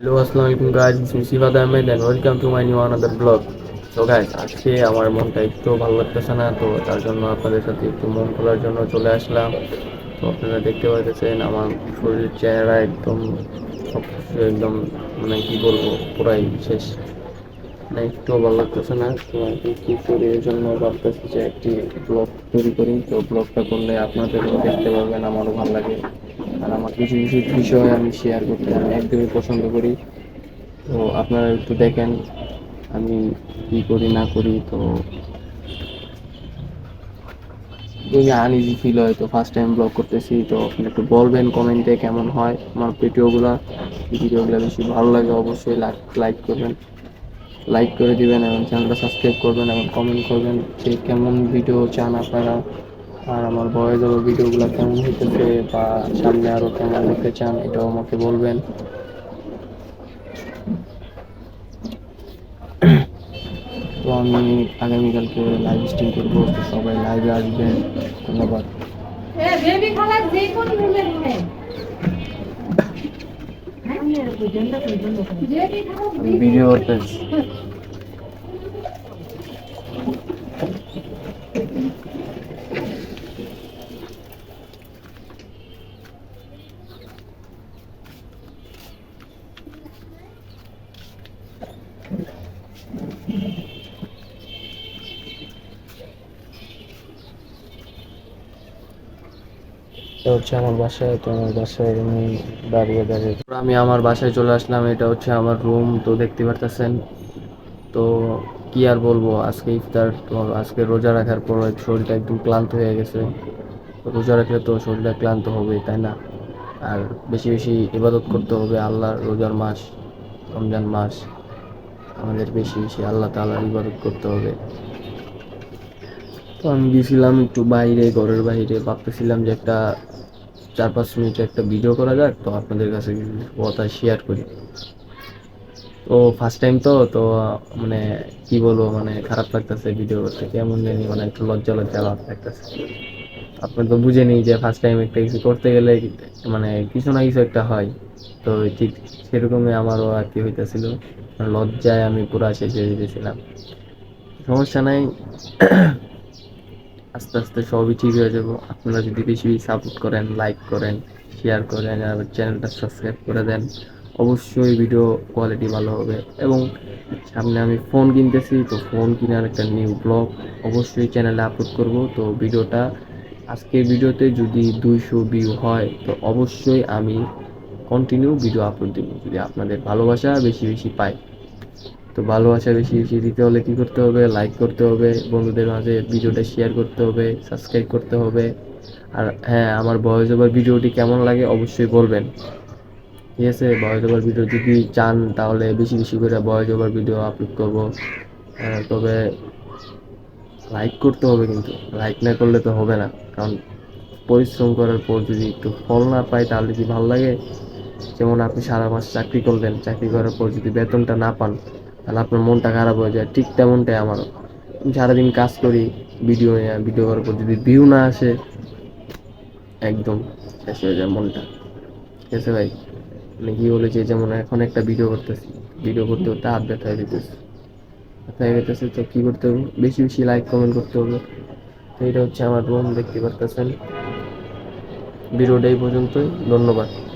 Hello, Assalamualaikum guys. This is Sivad Ahmed and welcome to my new another vlog. So guys, আজকে আমার মনটা একটু ভালো লাগতেছে না, তো তার জন্য আপনাদের সাথে একটু মন খোলার জন্য চলে আসলাম। তো আপনারা দেখতে পাচ্ছেন আমার শরীরের চেহারা একদম সব কিছু একদম মানে কি বলবো পুরাই শেষ। মানে একটুও ভালো লাগতেছে না, তো আমি কি করি এর জন্য ভাবতেছি যে একটি ব্লগ তৈরি করি। তো ব্লগটা করলে আপনাদেরও দেখতে পারবেন, আমারও ভালো লাগে। আর আমার কিছু কিছু বিষয় আমি শেয়ার করতে আমি একদমই পছন্দ করি। তো আপনারা একটু দেখেন আমি কি করি না করি। তো যদি আনইজি ফিল হয় তো ফার্স্ট টাইম ব্লগ করতেছি, তো আপনি একটু বলবেন কমেন্টে কেমন হয় আমার ভিডিওগুলো বেশি ভালো লাগে অবশ্যই লাইক করবেন, লাইক করে দিবেন এবং চ্যানেলটা সাবস্ক্রাইব করবেন এবং কমেন্ট করবেন যে কেমন ভিডিও চান আপনারা। আর আমার ভয়েস ওভার ভিডিওগুলো কেমন হইতেছে বা সামনে আরও কেমন হতে চান এটাও আমাকে বলবেন। তো আমি আগামীকালকে লাইভ স্ট্রিম করবো, তো সবাই লাইভে আসবেন। ধন্যবাদ। ভিডিও করতেছি। এটা হচ্ছে আমার বাসায়, তো আমার বাসায় আমি দাঁড়িয়ে আমি আমার বাসায় চলে আসলাম। এটা হচ্ছে আমার রুম, তো দেখতে পারতেছেন। তো কি আর বলবো, আজকে ইফতার, তো আজকে রোজা রাখার পর শরীরটা একদম ক্লান্ত হয়ে গেছে। রোজা রাখলে তো শরীরটা ক্লান্ত হবেই, তাই না? আর বেশি বেশি ইবাদত করতে হবে, আল্লাহর রোজার মাস, রমজান মাস, আমাদের বেশি বেশি আল্লাহ তাআলার ইবাদত করতে হবে। তো আমি গেছিলাম একটু বাইরে, ঘরের বাইরে, ভাবতেছিলাম যে একটা 4-5 মিনিটের একটা ভিডিও করা যাক, তো আপনাদের কাছে কিছু কথা শেয়ার করি। তো ফার্স্ট টাইম তো তো মানে কি বলবো, মানে খারাপ লাগতেছে ভিডিও করতে, কেমন জানি মানে একটু লজ্জা লজ্জা ভাব লাগতেছে। আপনার তো বুঝেনি যে ফার্স্ট টাইম একটা কিছু করতে গেলে মানে কিছু না কিছু একটা হয়। তো ঠিক সেরকমই আমারও আর কি হইতেছিল, লজ্জায় আমি পুরা শেষ হয়ে যেতেছিলাম। সমস্যা নাই, আস্তে আস্তে সবই ঠিক হয়ে যাব। আপনারা যদি বেশি সাপোর্ট করেন, লাইক করেন, শেয়ার করেন আর চ্যানেলটা সাবস্ক্রাইব করে দেন, অবশ্যই ভিডিও কোয়ালিটি ভালো হবে। এবং সামনে আমি ফোন কিনতেছি, তো ফোন কেনার একটা নিউ ব্লগ অবশ্যই চ্যানেলে আপলোড করব। তো ভিডিওটা আজকের ভিডিওতে যদি 200 ভিউ হয় তো অবশ্যই আমি কন্টিনিউ ভিডিও আপলোড দেবো, যদি আপনাদের ভালোবাসা বেশি বেশি পাই। তো ভালোবাসা বেশি বেশি দিতে হলে কী করতে হবে? লাইক করতে হবে, বন্ধুদের মাঝে ভিডিওটা শেয়ার করতে হবে, সাবস্ক্রাইব করতে হবে। আর হ্যাঁ, আমার ভয়েস ওভার ভিডিওটি কেমন লাগে অবশ্যই বলবেন, ঠিক আছে? ভয়েস ওভার ভিডিও যদি চান তাহলে বেশি বেশি করে ভয়েস ওভার ভিডিও আপলোড করব। তবে লাইক করতে হবে, কিন্তু লাইক না করলে তো হবে না। কারণ পরিশ্রম করার পর যদি একটু ফল না পাই তাহলে কি ভালো লাগে? যেমন আপনি সারা মাস চাকরি করলেন, চাকরি করার পর যদি বেতনটা না পান তাহলে আপনার মনটা খারাপ হয়ে যায়। ঠিক তেমনটাই আমারও। আমি সারাদিন কাজ করি, ভিডিও করার পর যদি ভিউ না আসে, একদম শেষ হয়ে যায় মনটা। ঠিক আছে ভাই? মানে কি বলেছি, যেমন এখন একটা ভিডিও করতেছি, ভিডিও করতে করতে হাত ব্যথা হয়ে যেতেছে, ব্যথা হয়ে যেতেছে। তো কী করতে হবে? বেশি বেশি লাইক কমেন্ট করতে হবে। তো এটা হচ্ছে আমার রুম, দেখতে পারতেছেন। ভিডিওটা এই পর্যন্তই, ধন্যবাদ।